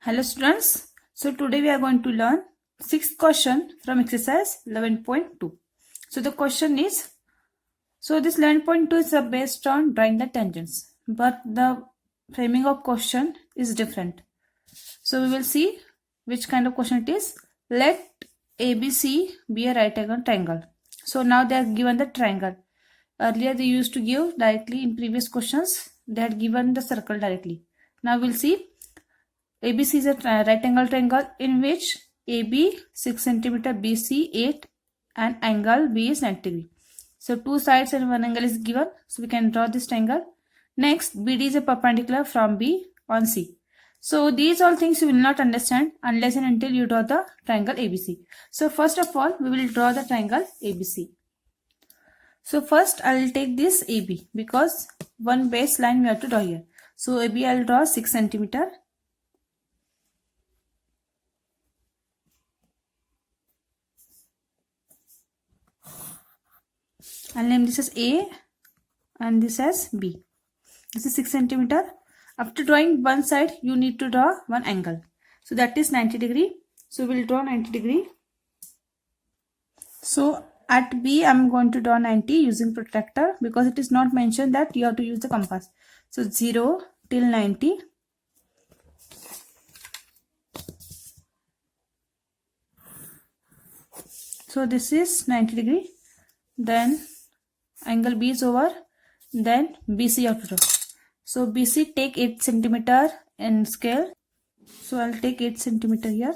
Hello students, so today we are going to learn sixth question from exercise 11.2. So the question is, this 11.2 is based on drawing the tangents, but the framing of question is different. So we will see which kind of question it is. Let ABC be a right angle triangle. So now they are given the triangle. Earlier they used to give directly in previous questions, they had given the circle directly. Now we'll see ABC is a right angle triangle in which AB 6 cm, BC 8 and angle B is 90 degree. So two sides and one angle is given. So we can draw this triangle. Next, BD is a perpendicular from B on C. So these all things you will not understand unless and until you draw the triangle ABC. So first of all, we will draw the triangle ABC. So first I will take this AB because one baseline we have to draw here. So AB I will draw 6 cm. I'll name this as A and this as B. This is 6 cm. After drawing one side, you need to draw one angle. So that is 90 degree. So we'll draw 90 degree. So at B, I'm going to draw 90 using protractor because it is not mentioned that you have to use the compass. So 0 till 90. So this is 90 degree. Then angle B is over, then BC you have to draw. So BC take 8 cm in scale. So I'll take 8 cm here.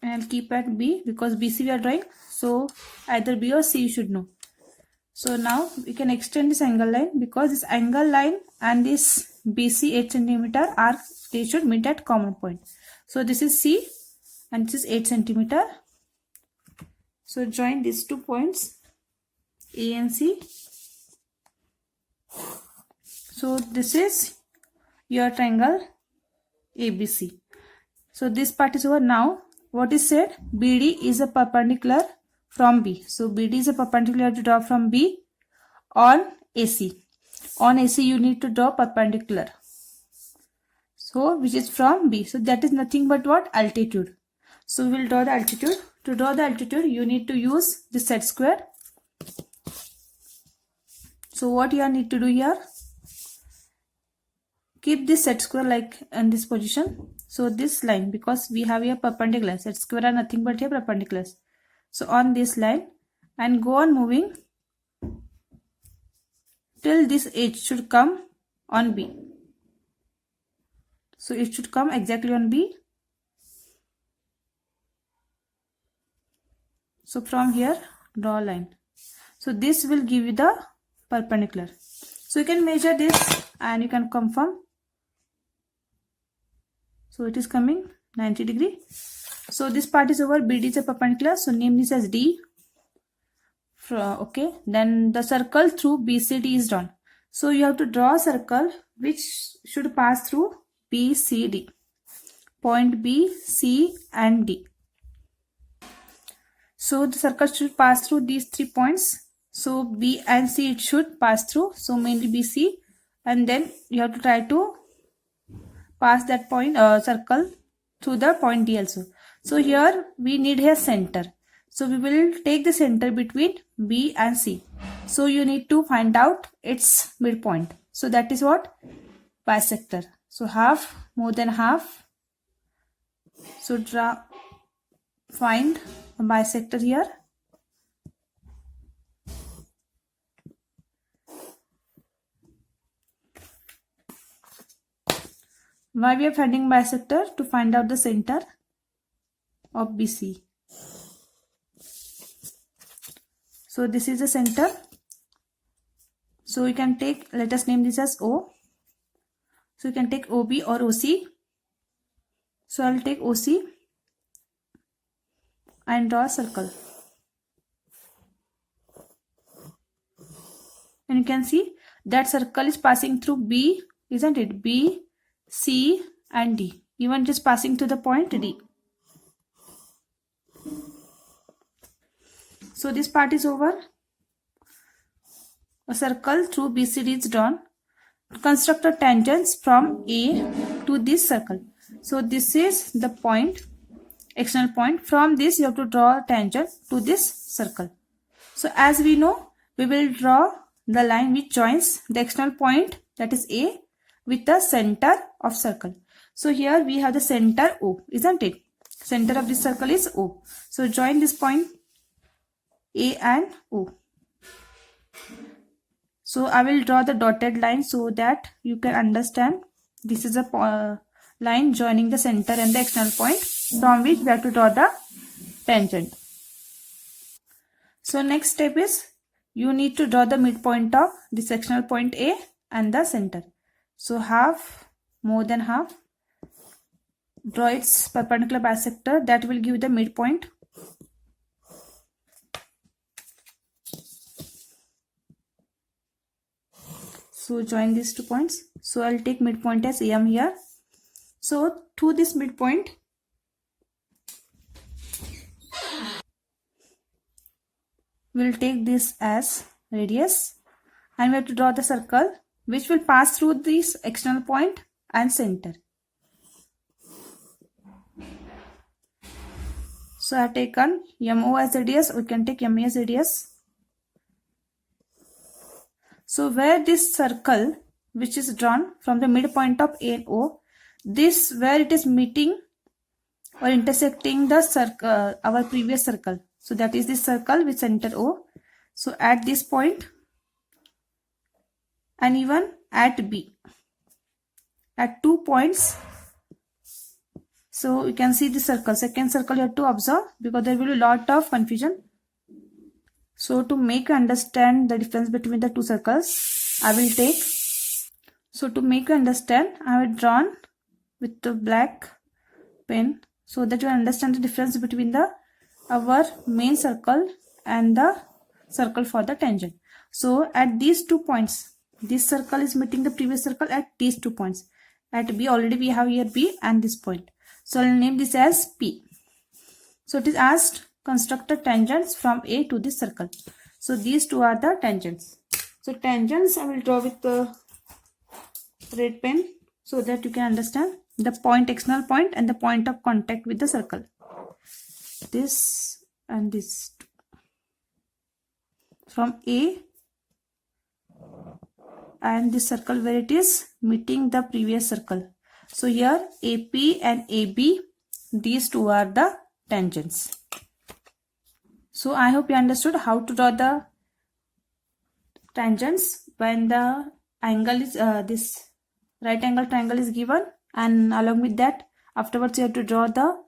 And I'll keep at B because BC we are drawing. So either B or C you should know. So now we can extend this angle line because this angle line and this BC 8 cm they should meet at common point. So this is C and this is 8 cm. So join these 2 points A and C. So this is your triangle ABC. So this part is over. Now what is said? BD is a perpendicular from B. So BD is a perpendicular to draw from B on AC. On AC you need to draw perpendicular. So which is from B. So that is nothing but what? Altitude. So we will draw the altitude. To draw the altitude, you need to use this set square. So what you need to do here? Keep this set square like in this position. So this line, because we have here perpendicular, set square are nothing but here perpendiculars. So on this line and go on moving till this edge should come on B. So it should come exactly on B. So from here, draw a line. So this will give you the perpendicular. So you can measure this and you can confirm. So it is coming 90 degree. So this part is over. BD is a perpendicular. So name this as D. Okay. Then the circle through BCD is drawn. So you have to draw a circle which should pass through BCD. Point B, C and D. So the circle should pass through these 3 points. So B and C it should pass through. So mainly BC, and then you have to try to pass that point circle through the point D also. So here we need a center. So we will take the center between B and C. So you need to find out its midpoint. So that is what? Bisector. So half, more than half. So find a bisector here. Why we are finding bisector? To find out the center of BC. So this is the center. So we can take, let us name this as O. So you can take OB or OC. So I will take OC and draw a circle. And you can see that circle is passing through B, isn't it? B, C and D. Even just passing to the point D. So this part is over. a circle through BCD is drawn. Construct a tangent from A to this circle. So this is the point, external point. From this you have to draw a tangent to this circle. So as we know, we will draw the line which joins the external point, that is A, with the center of circle. So here we have the center O, isn't it? Center of this circle is O. So join this point A and O. So I will draw the dotted line so that you can understand. This is a line joining the center and the external point from which we have to draw the tangent. So next step is you need to draw the midpoint of the sectional point A and the center. So half, more than half, draw its perpendicular bisector that will give the midpoint. So join these 2 points. So I'll take midpoint as AM here. So to this midpoint, we'll take this as radius and we have to draw the circle which will pass through this external point and center. So I have taken MO as radius, we can take ME as radius. So where this circle which is drawn from the midpoint of A and O, this where it is meeting or intersecting the circle, our previous circle. So that is this circle with center O. So at this point and even at B, at 2 points. So you can see the circle, second circle you have to observe because there will be a lot of confusion. So to make you understand the difference between the 2 circles, I will take. So to make you understand, I have drawn with the black pen so that you understand the difference between our main circle and the circle for the tangent. So at these 2 points, this circle is meeting the previous circle at these 2 points. At B already we have here B and this point. So I'll name this as P. So it is asked construct the tangents from A to this circle. So these 2 are the tangents. So tangents I will draw with the red pen so that you can understand the point, external point and the point of contact with the circle. This and this. From A and this circle where it is meeting the previous circle. So here AP and AB, these 2 are the tangents. So I hope you understood how to draw the tangents when the angle is this right angle triangle is given, and along with that afterwards you have to draw the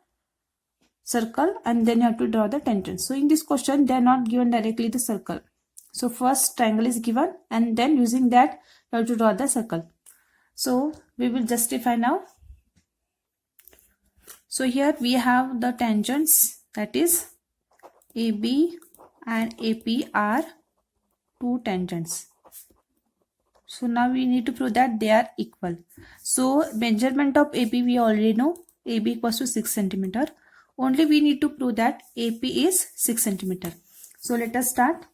circle and then you have to draw the tangent. So in this question they are not given directly the circle. So first triangle is given and then using that you have to draw the circle. So we will justify now. So here we have the tangents, that is AB and AP are 2 tangents. So now we need to prove that they are equal. So measurement of AP we already know, AB equals to 6 centimeter. Only we need to prove that AP is 6 centimeter. So let us start.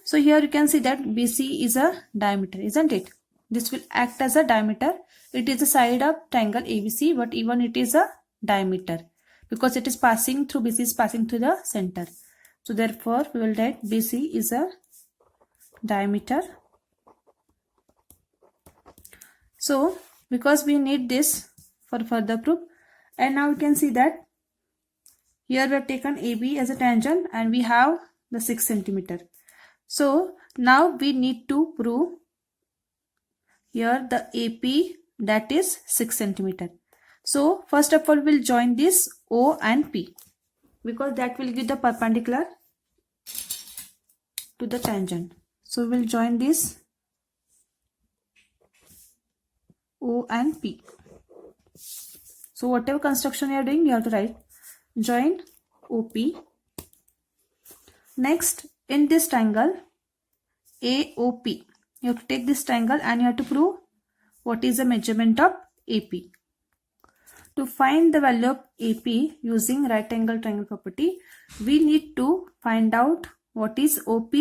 So here you can see that BC is a diameter, isn't it? This will act as a diameter. It is the side of triangle ABC, but even it is a diameter because it is passing through, BC is passing through the center. So therefore we will write BC is a diameter. So because we need this for further proof, and now you can see that here we have taken AB as a tangent and we have the 6 centimeter. So now we need to prove here the AP, that is 6 centimeter. So first of all we will join this O and P because that will give the perpendicular to the tangent. So we will join this O and P. So whatever construction you are doing, you have to write join OP. Next, in this triangle AOP, you have to take this triangle and you have to prove what is the measurement of AP. To find the value of AP using right angle triangle property, we need to find out what is OP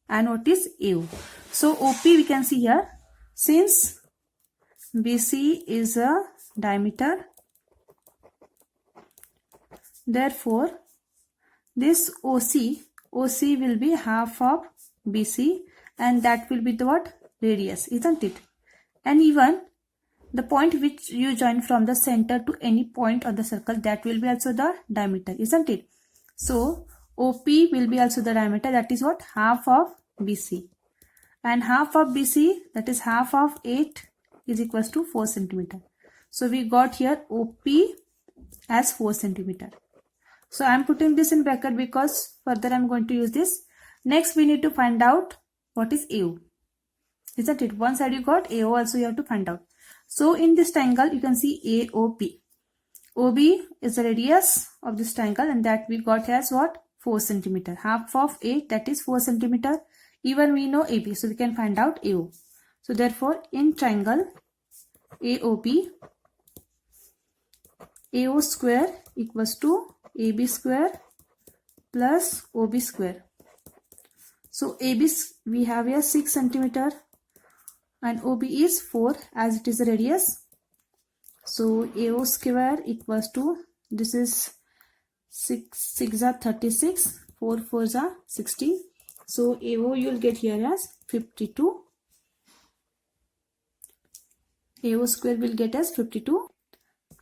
and what is AO. So OP we can see here, since BC is a diameter, therefore this OC will be half of BC, and that will be the what? Radius, isn't it? And even the point which you join from the center to any point on the circle, that will be also the diameter, isn't it? So OP will be also the diameter, that is what? Half of BC. And half of BC, that is half of 8, is equals to 4 centimeter. So we got here OP as 4 centimeter. So I am putting this in bracket because further I am going to use this. Next we need to find out what is AO, isn't it? One side you got, AO also you have to find out. So in this triangle you can see AOP. OB is the radius of this triangle, and that we got as what? 4 centimeter. Half of 8, that is 4 centimeter. Even we know AB, so we can find out AO. So therefore in triangle AOP, AO square equals to AB square plus OB square. So AB we have here 6 centimeter and OB is 4 as it is the radius. So AO square equals to, this is 6 are 36, 4 4s are 60. So AO you will get here as 52. AO square will get as 52.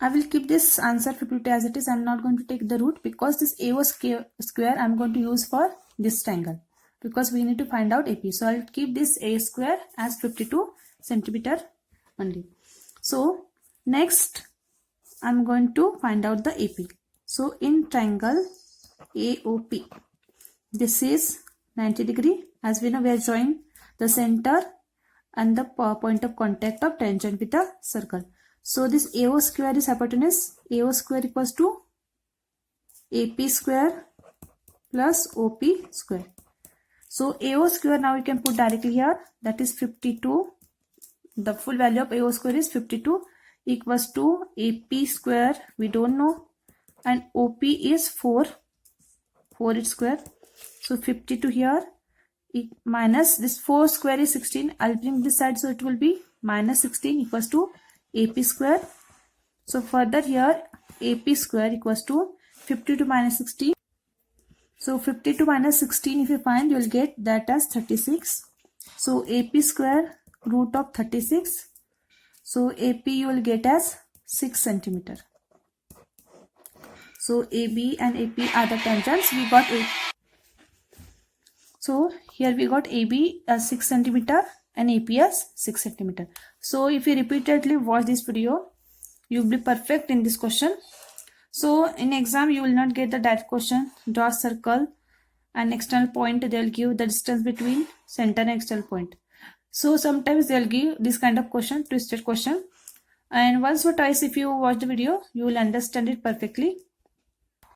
I will keep this answer 52 as it is. I am not going to take the root because this AO square I am going to use for this triangle, because we need to find out AP. So I will keep this A square as 52 centimeter only. So next I am going to find out the AP. So in triangle AOP, this is 90 degree. As we know, we are joining the center and the point of contact of tangent with the circle. So this AO square is hypotenuse. AO square equals to AP square plus OP square. So AO square now we can put directly here, that is 52. The full value of AO square is 52 equals to AP square we don't know, and OP is 4 its square. So 52 here minus this 4 square is 16. I'll bring this side, so it will be minus 16 equals to AP square. So further here AP square equals to 52 minus 16. So 52 minus 16 if you find, you will get that as 36. So AP square root of 36. So AP you will get as 6 centimeter. So AB and AP are the tangents. We got A. So here we got AB as 6 centimeter and AP as 6 centimeter. So if you repeatedly watch this video, you will be perfect in this question. So in exam you will not get the direct question. Draw a circle and external point, they will give the distance between center and external point. So sometimes they will give this kind of question, twisted question. And once or twice if you watch the video, you will understand it perfectly.